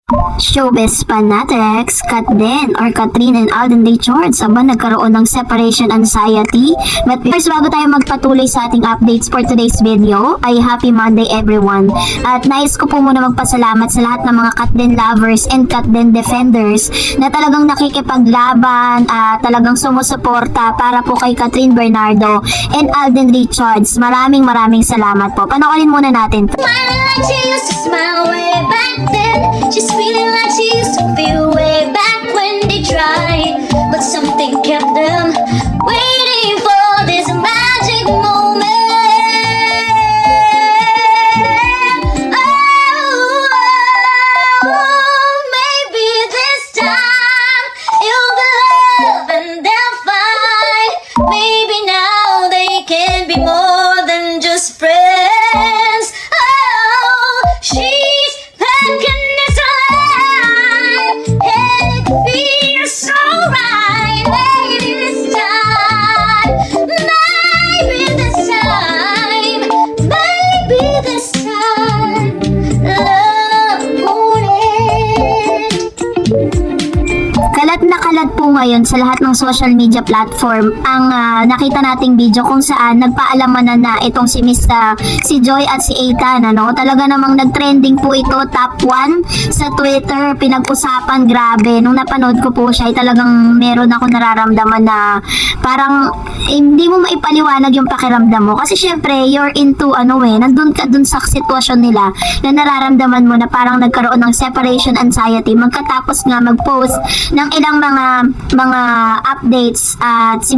Showbiz fanatics, Kat Den or Katrin and Alden Richards aba nagkaroon ng separation anxiety. But first, bago tayo magpatuloy sa ating updates for today's video, ay happy Monday everyone. At nais ko po muna magpasalamat sa lahat ng mga Kat Den lovers and Kat Den defenders na talagang nakikipaglaban at talagang sumusuporta para po kay Katrin Bernardo and Alden Richards. Maraming salamat po. Panoorin muna natin. Smiling like she used to smile way back then. She's feeling like she used to feel way back when they tried. But something kept them waiting for this magic moment. Oh, maybe this time it'll be love and they'll find. Maybe now they can be more than just friends. Oh, she's back in this life, and it feels so right. Maybe this time, maybe this time, maybe this time, love won't end. Kalat na kalat po ngayon sa lahat ng social media platform ang nakita nating video kung saan nagpaalaman na itong si Joy at si Ethan, ano? Talaga namang nag-trending po ito, top 1 sa Twitter, pinag-usapan, grabe. Nung napanood ko po siya, ay talagang meron ako nararamdaman na parang hindi mo maipaliwanag yung pakiramdam mo. Kasi syempre, you're into nandun ka dun sa sitwasyon nila na nararamdaman mo na parang nagkaroon ng separation anxiety magkatapos nga mag-post ng ilang mga updates at si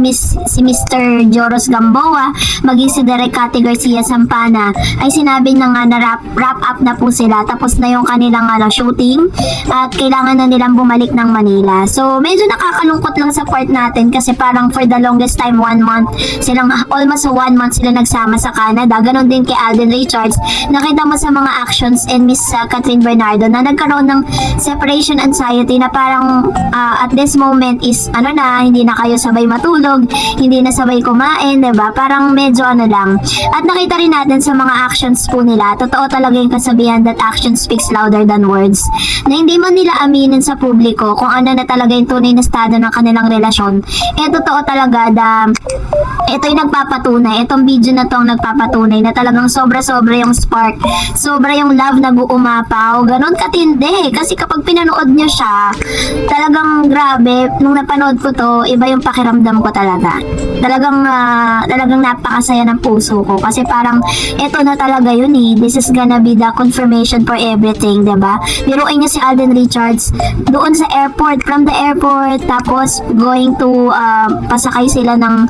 Mr. Joros Gamboa maging si Derek Cathy Garcia Sampana ay sinabi na nga na wrap up na po sila, tapos na yung kanilang shooting at kailangan na nilang bumalik ng Manila. So medyo nakakalungkot lang sa part natin kasi parang for the longest time 1 month silang, almost 1 month sila nagsama sa Canada. Ganon din kay Alden Richards. Nakita mo sa mga actions and Miss Katrin Bernardo na nagkaroon ng separation anxiety na parang at this moment is hindi na kayo sabay matulog, hindi na sabay kumain, diba? Parang medyo lang. At nakita rin natin sa mga actions po nila, totoo talaga yung kasabihan that action speaks louder than words. Na hindi man nila aminin sa publiko kung ano na talaga yung tunay na estado ng kanilang relasyon. Totoo talaga ito yung nagpapatunay, itong video na to ang nagpapatunay na talagang sobra-sobra yung spark, sobra yung love na uumapaw, ganon katindi. Kasi kapag pinanood nyo siya, talagang grabe, nung napanood ko to, iba yung pakiramdam ko talaga. Talagang napakasaya ng puso ko kasi parang ito na talaga yun this is gonna be the confirmation for everything, diba? Biruin niya si Alden Richards doon sa airport, from the airport, tapos going to pasakay sila ng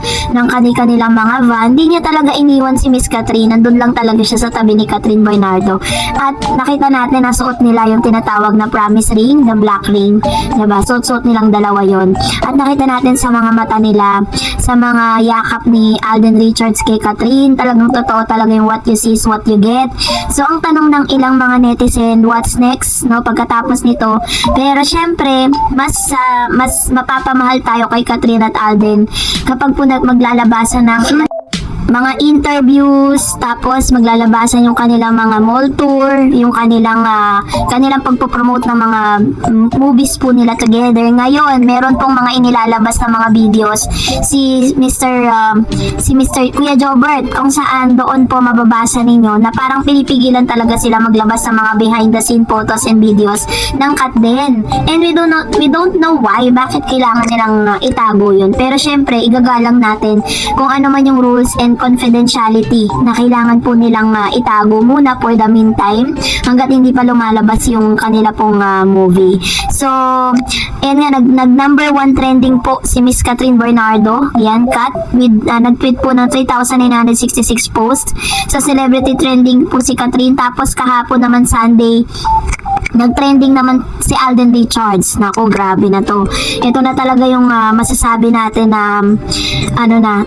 kanilang mga van. Hindi niya talaga iniwan si Miss Katrin, nandun lang talaga siya sa tabi ni Katrin Bernardo. At nakita natin na suot nila yung tinatawag na promise ring, the black ring, diba? Suot nilang dalawa yon. At nakita natin sa mga mata nila, sa mga yakap ni Alden Richards kay Katrin, talagang totoo talaga yung what you see is what you get. So ang tanong ng ilang mga netizen, what's next, no, pagkatapos nito? Pero syempre, mas mapapamahal tayo kay Katrin at Alden kapag po maglalabasan ng mga interviews, tapos maglalabasan yung kanilang mga mall tour, yung kanilang pagpopromote ng mga movies po nila together. Ngayon, meron pong mga inilalabas na mga videos si Mr. Kuya Jobert, kung saan doon po mababasa ninyo na parang pinipigilan talaga sila maglabas sa mga behind the scene photos and videos ng Kat Den. And we don't know why, bakit kailangan nilang itago yun. Pero syempre, igagalang natin kung ano man yung rules and confidentiality na kailangan po nilang itago muna for the meantime hanggat hindi pa lumalabas yung kanila pong movie. So, nag number 1 trending po si Miss Katrin Bernardo, yan, Kat, with nag-tweet po ng 3,966 posts. Sa celebrity trending po si Katrin, tapos kahapon naman Sunday, nag-trending naman si Alden Richards. Naku, grabe na to. Ito na talaga yung masasabi natin na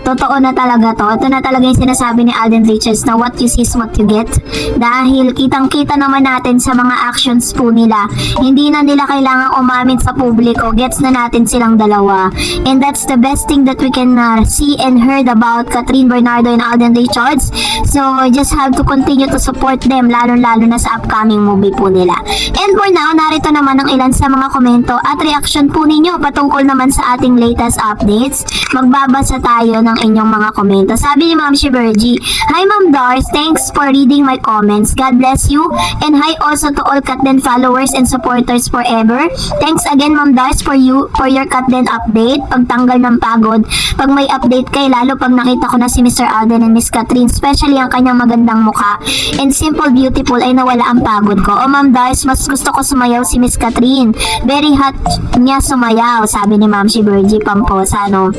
totoo na talaga to. Ito na talaga yung sinasabi ni Alden Richards na what you see is what you get. Dahil kitang-kita naman natin sa mga actions po nila. Hindi na nila kailangang umamin sa publiko. Gets na natin silang dalawa. And that's the best thing that we can see and heard about Katrin Bernardo and Alden Richards. So, just have to continue to support them, lalo-lalo na sa upcoming movie po nila. And for now, narito naman ang ilan sa mga komento at reaction po ninyo patungkol naman sa ating latest updates. Magbabasa tayo ng inyong mga komento. Sabi ni Ma'am Shiberji, "Hi Ma'am Dars, thanks for reading my comments. God bless you. And hi also to all Katden followers and supporters forever. Thanks again Ma'am Dars for your Katden update. Pagtanggal ng pagod. Pag may update kay, lalo pag nakita ko na si Mr. Alden and Miss Catherine, especially ang kanyang magandang mukha and simple beautiful, ay nawala ang pagod ko. O Ma'am Dars, mas gusto ko sumayaw si Miss Catherine. Very hot niya sumayaw," sabi ni Ma'am Shiberji Pamposa, no?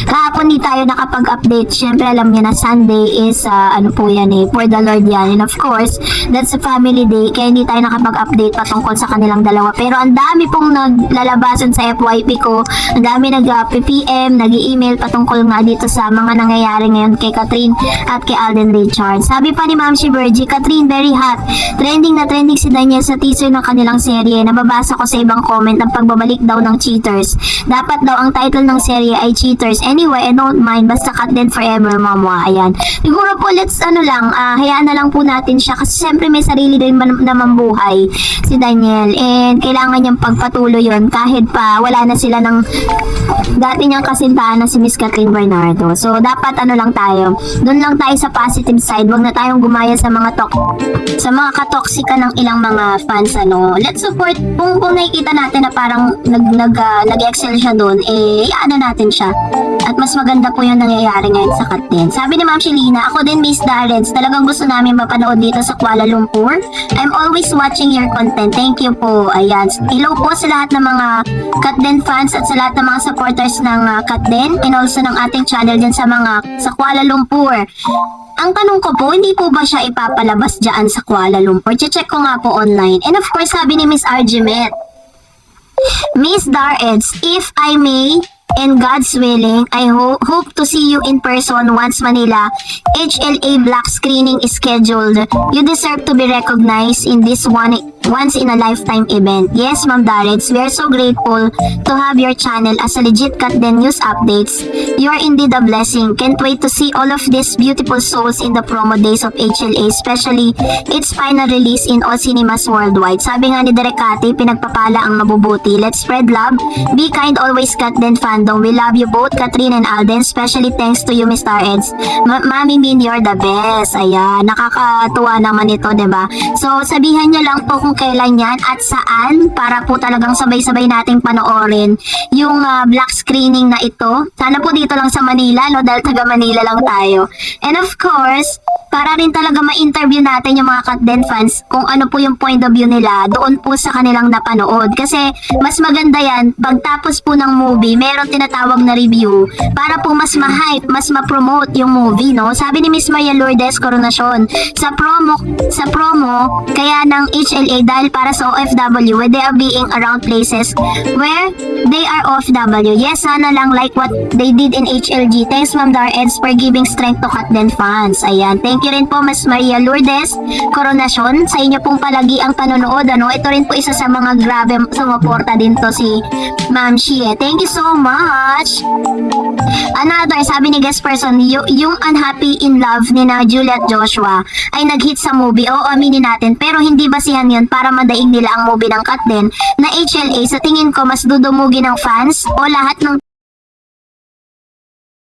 Kahapon di tayo nakapag-update. Syempre alam niyo na Sunday is ano po yan for the Lord yan. And of course, that's a family day. Kaya hindi tayo nakapag-update patungkol sa kanilang dalawa. Pero ang dami pong naglalabasan sa FYP ko. Ang dami nag-PPM, nag-email patungkol nga dito sa mga nangyayari ngayon kay Catherine at kay Alden Richards. Sabi pa ni Ma'am Shiberji, "Catherine, very hot. Trending na trending si Daniel sa teaser ng kanilang serye. Nababasa ko sa ibang comment ang pagbabalik daw ng cheaters. Dapat daw ang title ng serye ay Cheaters. Anyway, I don't mind. Basta Katden forever, mama." Ayan. Siguro po, let's hayaan na lang po natin siya kasi siyempre may sarili din naman buhay si Daniel. And kailangan niyang pagpatuloy yun kahit pa wala na sila ng dati niyang kasintahan na si Miss Catherine Bernardo. So, dapat lang tayo. Doon lang tayo sa positive side. Huwag na tayong gumaya sa mga katoksika ng ilang mga fans, Let's support. Kung nakikita natin na parang nag-excel siya doon, ano natin siya. At mas maganda po yung nangyayari ngayon sa Katden. Sabi ni Ma'am Shelina, "Ako din Miss Darrens, talagang gusto namin mapanood dito sa Kuala Lumpur. I'm always watching your content. Thank you po." Ayan. Hello po sa lahat ng mga Katden fans at sa lahat ng mga supporters ng Katden and also ng ating channel din sa Kuala Lumpur. Ang tanong ko po, hindi po ba siya ipapalabas dyan sa Kuala Lumpur? Check ko nga po online. And of course, sabi ni Miss Arjimet, "Miss Darrens, if I may, and God's willing, I hope to see you in person once Manila HLA Black screening is scheduled. You deserve to be recognized in this once in a lifetime event." Yes, Ma'am Darrens, we are so grateful to have your channel as a legit Katden news updates. You are indeed a blessing. Can't wait to see all of these beautiful souls in the promo days of HLA, especially its final release in all cinemas worldwide. Sabi nga ni Derek Kati, pinagpapala ang mabubuti. Let's spread love. Be kind always, Katden fandom. We love you both, Catherine and Alden. Especially thanks to you, Mr. Eds. Mami Min, you're the best. Ayan, nakakatuwa naman ito, diba? So, sabihan niyo lang po kung kailan yan at saan para po talagang sabay-sabay nating panoorin yung black screening na ito. Sana po dito lang sa Manila, dahil taga Manila lang tayo. And of course, para rin talaga ma-interview natin yung mga Katden fans kung ano po yung point of view nila doon po sa kanilang napanood. Kasi mas maganda yan, pagtapos po ng movie, meron tinatawag na review para po mas ma-hype, mas ma-promote yung movie, no? Sabi ni Miss Maria Lourdes Coronacion, sa promo kaya ng HLA dahil para sa OFW where they are being around places where they are OFW. Yes, sana lang like what they did in HLG. Thanks Ma'am Darrens for giving strength to Katden fans. Ayan, thank you rin po Miss Maria Lourdes Coronacion sa inyo pong palagi ang panonood, Ito rin po isa sa mga grabe sumuporta din to si Ma'am Shie. Thank you so much. Another, sabi ni guest person, yung Unhappy in Love ni na Juliet Joshua ay nag-hit sa movie. Oo, aminin natin. Pero hindi basihan yun para madaing nila ang movie ng Katden na HLA. Sa tingin ko, mas dudumugi ng fans o lahat ng